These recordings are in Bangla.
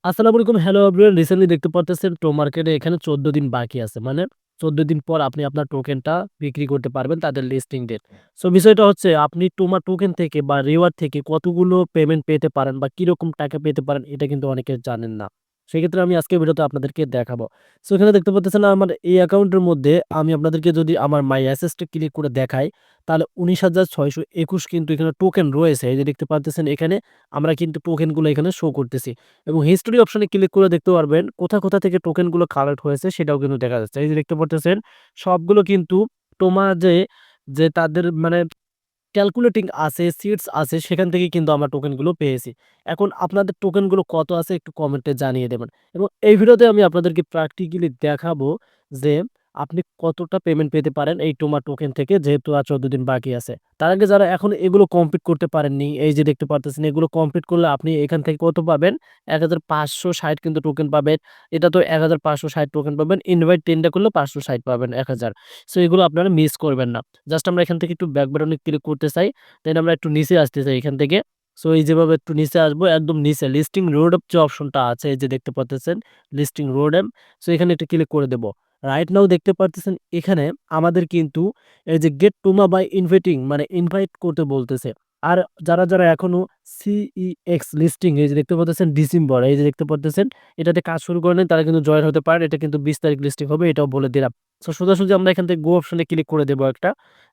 আসসালামু আলাইকুম। Hello everyone. রিসেন্টলি দেখতে পারতেছেন মার্কেটে এখানে ১৪ দিন বাকি আছে। মানে ১৪ দিন পর আপনি আপনার টোকেনটা বিক্রি করতে পারবেন তাদের লিস্টিং ডেট। সো বিষয়টা হচ্ছে আপনি টোকেন থেকে বা রিওয়ার্ড থেকে কতগুলো পেমেন্ট পেতে পারেন বা কিরকম টাকা পেতে পারেন এটা কিন্তু অনেকে জানেন না। সেক্ষেত্রে আমি আজকের ভিডিওতে আপনাদেরকে দেখাবো। সো এখানে দেখতে পারতেছেন আমার এই অ্যাকাউন্টের মধ্যে আমি আপনাদেরকে যদি আমার মাই অ্যাসেসটা ক্লিক করে দেখাই তাহলে ১৯,৬২১ কিন্তু এখানে টোকেন রয়েছে। এই যে দেখতে পারতেছেন এখানে আমরা কিন্তু টোকেনগুলো এখানে শো করতেছি। এবং হিস্টোরি অপশনে ক্লিক করে দেখতে পারবেন কোথা থেকে টোকেনগুলো কালেক্ট হয়েছে সেটাও কিন্তু দেখা যাচ্ছে। এই যে দেখতে পারতেছেন সবগুলো কিন্তু তোমার যে তাদের মানে ক্যালকুলেটিং আছে, সিটস আছে সেখান থেকে কিন্তু আমরা টোকেনগুলো পেয়েছি। এখন আপনাদের টোকেনগুলো কত আছে একটু কমেন্টে জানিয়ে দেবেন। এবং এই ভিডিওতে আমি আপনাদেরকে প্র্যাকটিক্যালি দেখাবো যে আপনি কতটা পেমেন্ট পেতে পারেন এই টোকেন থেকে যেহেতু আর ১৪ দিন বাকি আছে। তার আগে যারা এখনো এগুলো কমপ্লিট করতে পারেননি, এই যে দেখতে পারতেছেন এগুলো কমপ্লিট করলে আপনি এখান থেকে কত পাবেন? ১৫৬০ কিন্তু টোকেন পাবেন। এটা তো ১৫৬০ টোকেন পাবেন। ইনভাইট 10 টা করলে ৫৬০ পাবেন ১,০০০। সো এগুলো আপনারা মিস করবেন না। জাস্ট আমরা এখান থেকে একটু ব্যাক বাটনে ক্লিক করতে চাই। দেন আমরা একটু নিচে আসতে চাই এখান থেকে। সো এই যেভাবে একটু নিচে আসবো একদম নিচে লিস্টিং রোডআপ যে অপশনটা আছে এই যে দেখতে পারতেছেন লিস্টিং রোডআপ। সো এখানে একটু ক্লিক করে দেব। রাইট নাও দেখতে পারতেছেন এখানে আমাদের কিন্তু এই যে গেট টোমা বাই ইনভাইটিং মানে ইনভাইট করতে বলতেছে। আর যারা এখনো সিইএক্স লিস্টিং এই যে দেখতে পারতেছেন ডিসেম্বর এই যে দেখতে পারতেছেন এটাতে কাজ শুরু করে নাই তারা কিন্তু জয়েন হতে পারেন। এটা কিন্তু ২০ তারিখ লিস্টিং হবে এটাও বলে দিলাম। সো সোজাসুজি আমরা এখান থেকে গো অপশনে ক্লিক করে দেব একটা।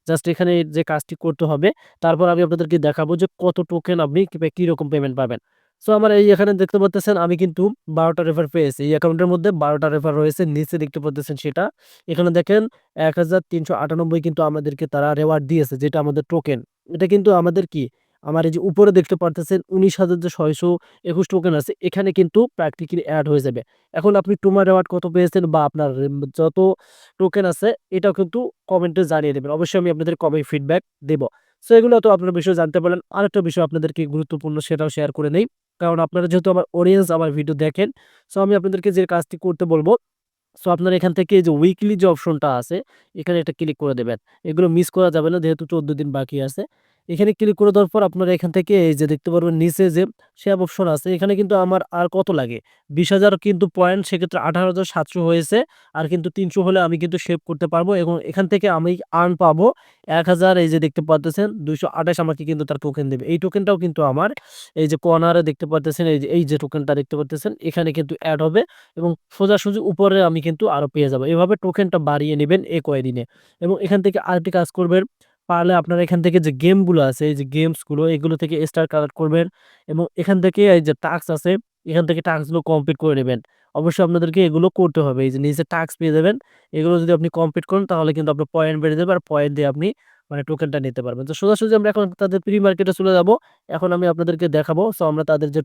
জাস্ট এখানে যে কাজটি করতে হবে। তারপর আমি আপনাদেরকে দেখাবো যে কত টোকেন আপনি কিরকম পেমেন্ট পাবেন। সো আমার এই এখানে দেখতে পারতেছেন আমি কিন্তু ১২ টা রেফার পেয়েছি। এই অ্যাকাউন্টের মধ্যে ১২ টা রেফার রয়েছে। নিচে দেখতে পারতেছেন সেটা। এখানে দেখেন ১,৩৯৮ কিন্তু আমাদেরকে তারা রিওয়ার্ড দিয়েছে যেটা আমাদের টোকেন। এটা কিন্তু আমাদের কি আমার এই যে উপরে দেখতে পারতেছেন ১৯,৬২১ টোকেন আছে। এখানে কিন্তু প্র্যাকটিক্যালি এড হয়ে যাবে। এখন আপনি রিওয়ার্ড কত পেয়েছেন বা আপনার যত টোকেন আছে এটাও কিন্তু কমেন্টে জানিয়ে দেবেন। অবশ্যই আমি আপনাদের ফিডব্যাক দেব। সো এগুলো তো আপনারা বিষয় জানতে পারলেন। আরেকটা বিষয় আপনাদেরকে গুরুত্বপূর্ণ সেটাও শেয়ার করে নেই। কারণ আপনারা যেহেতু আমার অডিয়েন্স আমার ভিডিও দেখেন, সো আমি আপনাদেরকে যে কাজটি করতে বলব, সো আপনারা এখান থেকে এই যে উইকলি যে অপশনটা আছে, এখানে একটা ক্লিক করে দেবেন। এগুলো মিস করা যাবে না যেহেতু ১৪ দিন বাকি আছে। এখানে ক্লিক করে দেওয়ার পর আপনারা এখান থেকে এই যে দেখতে পারবেন নিচে যে সেভ অপশন আছে, এখানে কিন্তু আমার আর কত লাগে? ২০,০০০ কিন্তু পয়েন্ট সেক্ষেত্রে ১৮,৭০০ হয়েছে। আর কিন্তু ৩০০ হলে আমি কিন্তু সেভ করতে পারবো এবং এখান থেকে আমি আর্ন পাবো ১,০০০ এই যে দেখতে পারতেছেন ২২৮ আমাকে কিন্তু তার টোকেন দেবে। এই টোকেনটাও কিন্তু আমার এই যে কর্নারে দেখতে পারতেছেন এই যে টোকেনটা দেখতে পারতেছেন এখানে কিন্তু এড হবে এবং সোজাসুজি উপরে আমি কিন্তু আরো পেয়ে যাবো। এভাবে টোকেনটা বাড়িয়ে নিবেন কয়দিনে এবং এখান থেকে আরেকটি কাজ করবেন। পারলে আপনারা এখান থেকে যে গেমগুলো আছে, এই যে গেমসগুলো এগুলো থেকে স্টার কালেক্ট করবেন এবং এখান থেকে এই যে টাস্ক আছে, এখান থেকে টাস্কগুলো কমপ্লিট করে নিবেন। অবশ্যই আপনাদেরকে এগুলো করতে হবে। এই যে নিচে টাস্ক পেয়ে যাবেন। এগুলো যদি আপনি কমপ্লিট করেন তাহলে কিন্তু আপনার পয়েন্ট বেড়ে যাবে আর পয়েন্ট দিয়ে আপনি মানে টোকেনটা নিতে পারবেন। তো সোজাসুজি আমরা এখন তাদের প্রি মার্কেটে চলে যাবো। এখন আমি আপনাদেরকে দেখাবো। সো আমরা তাদের যে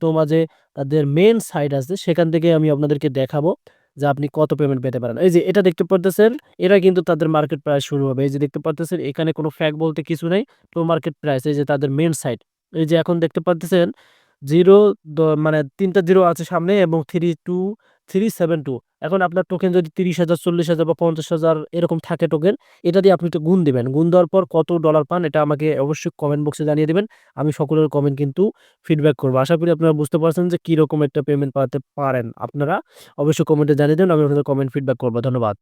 তাদের মেইন সাইট আছে সেখান থেকে আমি আপনাদেরকে দেখাবো যে আপনি কত পেমেন্ট পেতে পারেন। এই যে এটা দেখতে পারতেছেন, এরা কিন্তু তাদের মার্কেট প্রাইস শুরু হবে। এই যে দেখতে পারতেছেন এখানে কোনো ফ্যাক বলতে কিছু নাই। মার্কেট প্রাইস এই যে তাদের মেইন সাইট। এই যে এখন দেখতে পারতেছেন 0 মানে ৩ টা 0 আছে সামনে এবং 32372 এখন আপনার টোকেন যদি ৩০,০০০, ৪০,০০০ বা ৫০,০০০ এরকম থাকে টোকেন, এটা দিয়ে আপনি একটু গুণ দিবেন। গুণ দেওয়ার পর কত ডলার পান এটা আমাকে অবশ্যই কমেন্ট বক্সে জানিয়ে দিবেন। আমি সকলের কমেন্ট কিন্তু ফিডব্যাক করব। আশা করি আপনারা বুঝতে পারছেন যে কিরকম একটা পেমেন্ট পাতে পারেন আপনারা। অবশ্যই কমেন্টে জানিয়ে দিন। আমি আপনাদের কমেন্ট ফিডব্যাক করব। ধন্যবাদ।